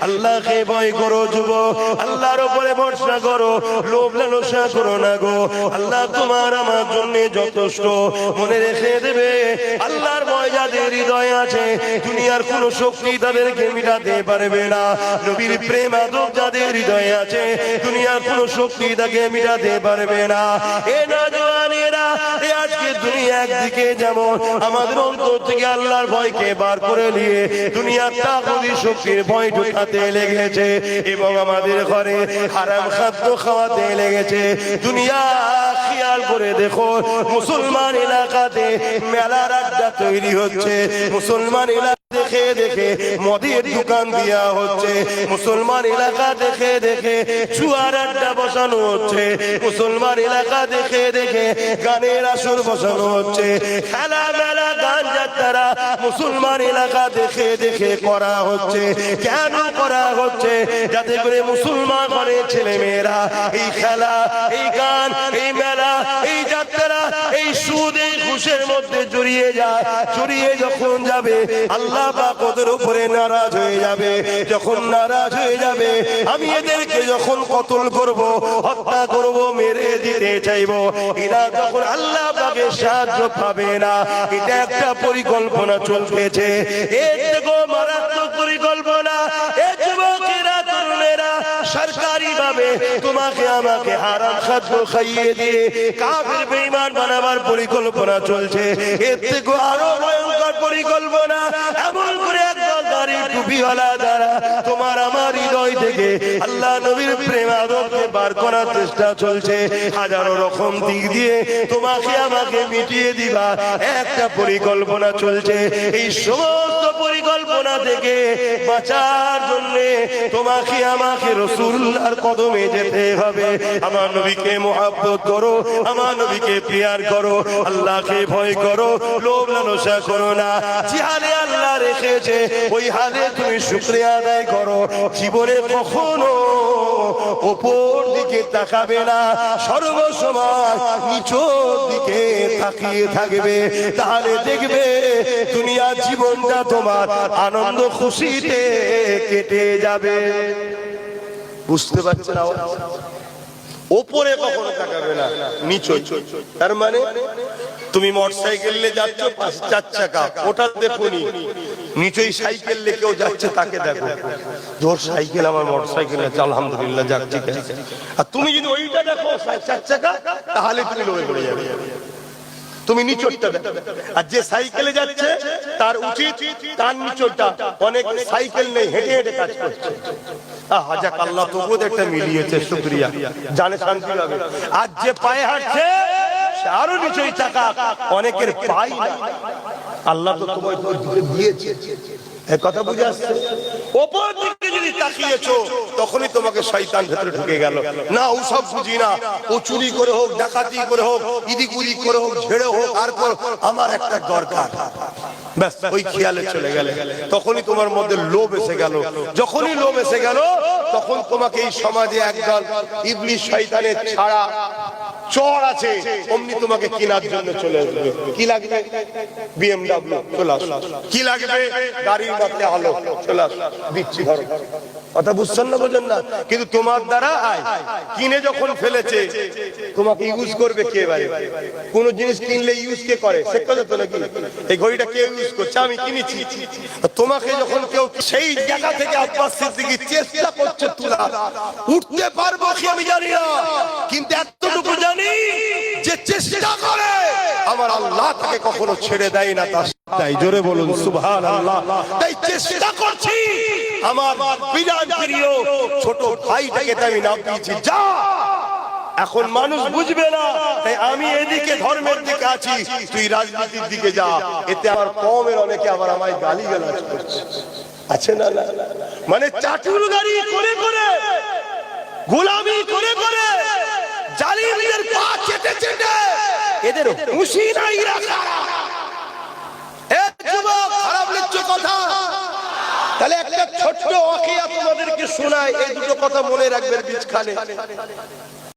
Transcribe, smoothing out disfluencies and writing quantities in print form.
আল্লাহকে ভয় করো যুবক, আল্লাহর উপরে ভরসা করো, লোভ লালসা করো না গো। আল্লাহ তোমার আমার জন্য যথেষ্ট। মনে রেখে দেবে, আল্লাহর ভয় যাদের হৃদয়ে আছে দুনিয়ার কোন শক্তি তাদেরকে মিটাতে পারবে না। নবীর প্রেম আদব যাদের হৃদয়ে আছে দুনিয়ার কোন শক্তি তাকে মিটাতে পারবে না। এ নওজওয়ানেরা, আজকে দুনিয়া একদিকে যেমন আমাদের অন্তর থেকে আল্লাহর ভয়কে বার করে নিয়ে দুনিয়ার তাগুতি শক্তির ভয় ঢুকাতে লেগেছে এবং আমাদের ঘরে হারাম খাদ্য খাওয়াতে লেগেছে। দুনিয়া খেয়াল করে দেখো, মুসলমান এলাকাতে মেলার আড্ডা তৈরি হচ্ছে, মুসলমান এলাকা দেখে দেখে মদের দোকান দেওয়া হচ্ছে, মুসলমান এলাকা দেখে দেখে জুয়ার আড্ডা বসানো হচ্ছে, মুসলমান এলাকা দেখে দেখে গানের আসর বসানো হচ্ছে, খেলা মেলা গান যাত্রা মুসলমান এলাকা দেখে দেখে করা হচ্ছে। কেন করা হচ্ছে? যাতে করে মুসলমান ঘরের ছেলে মেয়েরা এই খেলা, এই গান, এই মেলা, এই যাত্রা, এই সুদ, এই ঘুষের মধ্যে জড়িয়ে যায়। জড়িয়ে যখন যাবে আল্লাহ পাক ওদের উপরে নারাজ হয়ে যাবে। যখন নারাজ হয়ে যাবে, আমি এদেরকে যখন কতল করব, হত্যা করব, মেরে দিতে চাইবো, এরা যখন আল্লাহ পাকের সাহায্য পাবে না। এটা একটা পরিকল্পনা চলতেছে, এর থেকে মারাত্মক পরিকল্পনা। এই যুবকেরা, তরুণেরা সরকারি ভাবে তোমাকে আমাকে হারাম খাদ্য খাইয়ে দিয়ে কাফির বেঈমান বানাবার পরিকল্পনা চলছে। এর থেকে আরো ভয়ঙ্কর পরিকল্পনা, এমন করে একদল দাড়ি টুপিওয়ালা দ্বারা তোমার আমার হৃদয় থেকে আল্লাহ নবীর প্রেম আদবকে বার করার চেষ্টা চলছে। হাজারো রকম দিক দিয়ে তোমাকে আমাকে মিটিয়ে দিবা একটা পরিকল্পনা চলছে। এই সমস্ত পরিকল্পনা থেকে বাঁচার জন্য তোমাকে আমাকে রাসূলুল্লাহর কদমে যেতে হবে। আমার নবীকে মহব্বত করো, আমার নবীকে প্রিয়ার করো, আল্লাহকে ভয় করো, লোভ লালসা করো না। জিহাদে আল্লাহ রেখেছে ওই হালে তুমি শুকরিয়া আদায় করো। জীবনে কখনো উপর দিকে তাকাবে না, সর্বসময় নিচের দিকে তাকিয়ে থাকবে। তাহলে দেখবে দুনিয়ার জীবনটা তোমার আনন্দ খুশিতে কেটে যাবে। বুঝতে পারছেন? ওপরে কখনো তাকাবে না, নিচে। তার মানে তুমি মোটরসাইকেল নিয়ে যাচ্ছ, চার চাকা, ওটা দেখোনি, নিচেই সাইকেল নিয়ে কেউ যাচ্ছে তাকে দেখো, জোর সাইকেল আমার মোটরসাইকেল আছে, আলহামদুলিল্লাহ যাচ্ছি। আর তুমি যদি ওইটা দেখো চার চাকা, তাহলে তুমি লোভে পড়ে যাবে। তুমি নিচরটা দেখো। আর যে সাইকেলে যাচ্ছে তার উচিত তার নিচরটা, অনেক সাইকেল নেই, হেঁটে হেঁটে কাজ করছে। হাজাক আল্লাহ তবুও একটা মিলিয়েছে, শুকরিয়া, জানে শান্তি হবে। আর যে পায়ে হাঁটছে আরো নিচেই চাকা, অনেকের পাই না। আল্লাহ তো তোমায় দিয়েছে, কথা বুঝে আসছে? ওপর দিকে যদি তাকিয়েছো তখনই তোমাকে শয়তান ভেতরে ঢুকে গেল। না, ও সব বুঝি না, ও চুরি করে হোক, ডাকাতি করে হোক, ইদিক উদিক করে হোক, ঝেড়ে হোক, আর আমার একটা দরকার, ব্যাস ওই খেয়ালে চলে গেলে তখনই তোমার মধ্যে লোভ এসে গেল। যখনই লোভ এসে গেল তখন তোমাকে এই সমাজে একদল ইবলিশ শয়তানের ছাড়া চোর আছে, অমনি তোমাকে কেনার জন্য চলে আসবে। কি লাগবে? BMW চলে আসো। কি লাগবে? গাড়ির মধ্যে আলো চলে আসো, দিচ্ছি, ধরো। কথা বুঝছেন না, বোঝেন না? কিন্তু তোমার দ্বারা কিনে যখন ফেলেছে তোমাকে ইউজ করবে কে? ভাই, কোন জিনিস কিনলে ইউজ কে করে? সে কথা তো নাকি? এই ঘড়িটা কে ইউজ করছে? আমি কিনেছি। তোমাকে যখন কেউ সেই জায়গা থেকে আব্বাস সিদ্দিকী চেষ্টা করছে তোলা, উঠতে পারবো কি আমি জানি না, কিন্তু এতটুকু জানি যে চেষ্টা করে আমার আল্লাহ তাকে কখনো ছেড়ে দেয় না। তাই জোরে বলুন সুবহানাল্লাহ। তাই চেষ্টা করছি আমার বিরাট প্রিয় ছোট ভাইটাকে আমি নাম দিয়েছি, যা। এখন মানুষ বুঝবে না, তাই আমি এদিকে ধর্মের দিকে আছি, তুই রাজনীতির দিকে যা। এতে আমার কওমের অনেকে আবার আমায় গালিগালাজ করছে, আছে না? মানে চাটুলগাড়ি করে করে, গোলামি করে করে, জালিমদের পা চেটে চেটে এদের হুঁশি নাই রাখা। এ যুবক, খারাপ লিখছো কথা? তাহলে একটা ছোট্ট ওয়াকিয়া তোমাদেরকে শোনাই, এই দুটো কথা মনে রাখবেন বীজখানে।